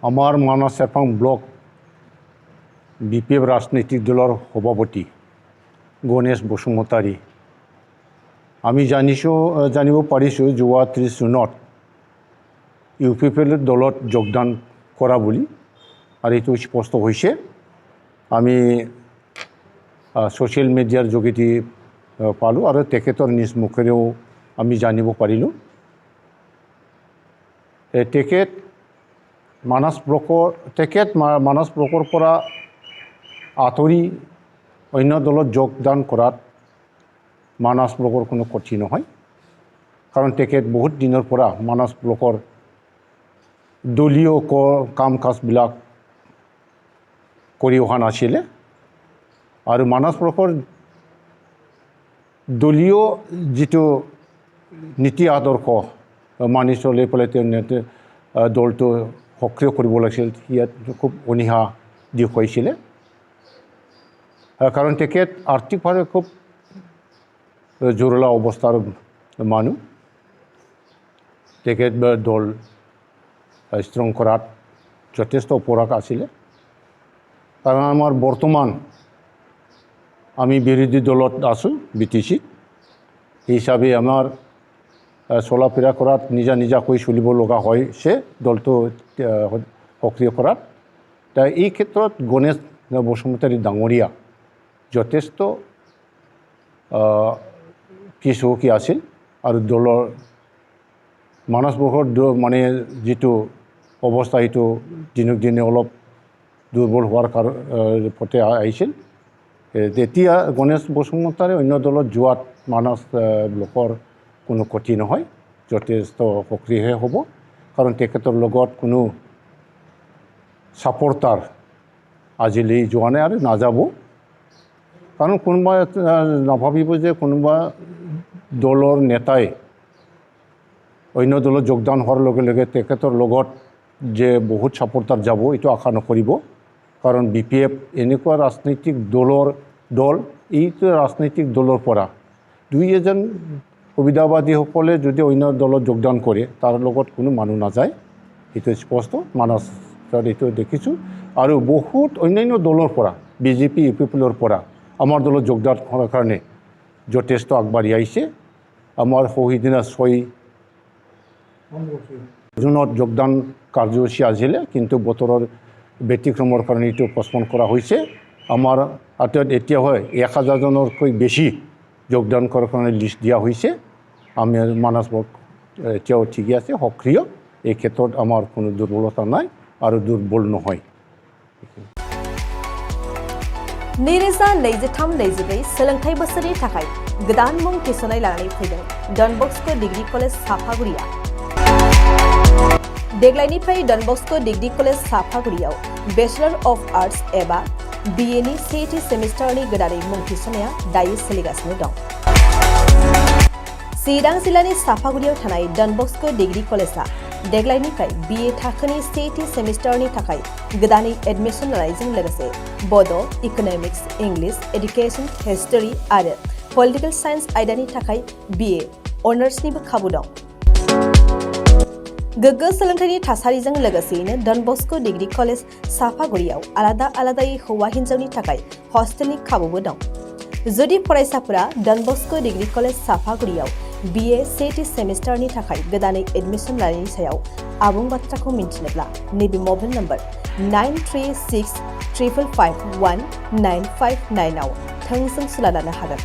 আমাৰ মানস Serfang block BPF ৰাজনৈতিক দলেৰ সভাপতি গণেশ বসুমতাৰী আমি জানিব পাৰিছোঁ যোৱা 30 জুনত ইউপিপিএল দলত যোগদান কৰা বুলি আৰু এইটো স্পষ্ট হৈছে আমি সোশ্যাল মিডিয়াৰ যোগেদি পালোঁ আৰু তেখেতৰ নিজ মুখেৰেও আমি জানিব পাৰিলোঁ তেখেত মানস ব্লকৰ পৰা আঁতৰি অন্য দলত যোগদান কৰাত মানস ব্লকৰ কোনো ক্ষতি নহয় কাৰণ তেখেত বহুত দিনৰ পৰা মানস ব্লকৰ দলীয় কাম কাজবিলাক কৰি অহা নাছিলে আৰু মানস ব্লকৰ দলীয় যিটো নীতি আদৰ্শ মানি চলি পেলাই তেওঁ দলটো সক্ৰিয় কৰিব লাগিছিল ইয়াত খুব অনীহা দেখুৱাইছিলে কাৰণ তেখেত আৰ্থিকভাৱে খুব জৰুলা অৱস্থাৰ মানুহ তেখেত দল ষ্ট্ৰং কৰাত যথেষ্ট অপৰাগ আছিলে কাৰণ আমাৰ বৰ্তমান আমি বিৰোধী দলত আছোঁ বিটিচি হিচাপে আমাৰ চলা ফিৰা কৰাত নিজাকৈ চলিব লগা হৈছে দলটো সক্ৰিয় কৰাত এই ক্ষেত্ৰত গণেশ বসুমতাৰী ডাঙৰীয়া যথেষ্ট পিছহুকি আছিল আৰু দলৰ মানস ব্লকৰ মানে যিটো অৱস্থা সেইটো দিনক দিনে অলপ দুৰ্বল হোৱাৰ পথে আহিছিল তেতিয়া গণেশ বসুমতাৰী অন্য দলত যোৱাত মানস ব্লকৰ কোনো ক্ষতি নহয় যথেষ্ট সক্ৰিয়হে হ'ব কাৰণ তেখেতৰ লগত কোনো ছাপৰ্টাৰ আজিলৈ যোৱা নাই আৰু নাযাব কাৰণ কোনোবা নাভাবিব যে কোনোবা দলৰ নেতাই অন্য দলত যোগদান হোৱাৰ লগে লগে তেখেতৰ লগত যে বহুত ছাপৰ্টাৰ যাব এইটো আশা নকৰিব কাৰণ বিপিএফ এনেকুৱা ৰাজনৈতিক দল এইটো ৰাজনৈতিক দলৰ পৰা দুই এজন সুবিধাবাদীসকলে যদি অন্য দলত যোগদান কৰে তাৰ লগত কোনো মানুহ নাযায় এইটো স্পষ্ট মানসত এইটো দেখিছোঁ আৰু বহুত অন্যান্য দলৰ পৰা বিজেপি ইউপিপিএলৰ পৰা আমাৰ দলত যোগদান কৰাৰ কাৰণে যথেষ্ট আগবাঢ়ি আহিছে আমাৰ সহিদিনা 6 জুনত যোগদান কাৰ্যসূচী আছিলে কিন্তু বতৰৰ ব্যতিক্ৰমৰ কাৰণে এইটো পষ্টপন কৰা হৈছে আমাৰ হাতত এতিয়া হয় 1000 জনতকৈ বেছি যোগদান কৰাৰ কাৰণে লিষ্ট দিয়া হৈছে আমি মানস ব্লক এতিয়াও ঠিকে আছে সক্ৰিয় এই ক্ষেত্ৰত আমাৰ কোনো দুৰ্বলতা নাই আৰু দুৰ্বল নহয় नैरोजा 23-24 सोलोंथाइ बोसोरनि थाखाय गोदान मुं थिसननाय लानानै फैदों डन बस्क' डिग्री कलेज साफागुरिया देग्लायनिफ्राय डन बस्क' डिग्री कलेज साफागुरियाव बेचलर अफ आर्ट्स एबा BA नि सेथि सेमिस्टारनि गोदानै मुं थिसननाया दायो सोलिगासिनो दं चिरां जिल्लानि साफागुरियाव थानाय डन बस्क' डिग्री कलेजआ देग्लायनिफ्राय BA थाखोनि सेथि सेमिस्टारनि थाखाय गोदानै एडमिशन लानायजों लोगोसे बड' इक'नमिक्स इंलिश एडुकेशन हिस्टरी आरो पलिटिकल साइन्स आयदानि थाखाय BA अनार्सनिबो खाबु दं गोग्गो सोलोंथाइनि थासारिजों लोगोसेयैनो डन बस्क' डिग्री कलेज साफागुरियाव आलादायै हौवा हिन्जावनि थाखाय हस्टेलनि खाबुबो दं जुदि फरायसाफोरा डन बस्क' डिग्री कलेज साफागुरियाव BA सेथि सेमिस्टारनि थाखाय गोदानै एडमिशन लानायनि सायाव आबुं बाथ्राखौ मिन्थिनोब्ला नैबे मबाइल नम्बर 9365519559 आव थोंजों सुला लानो हागोन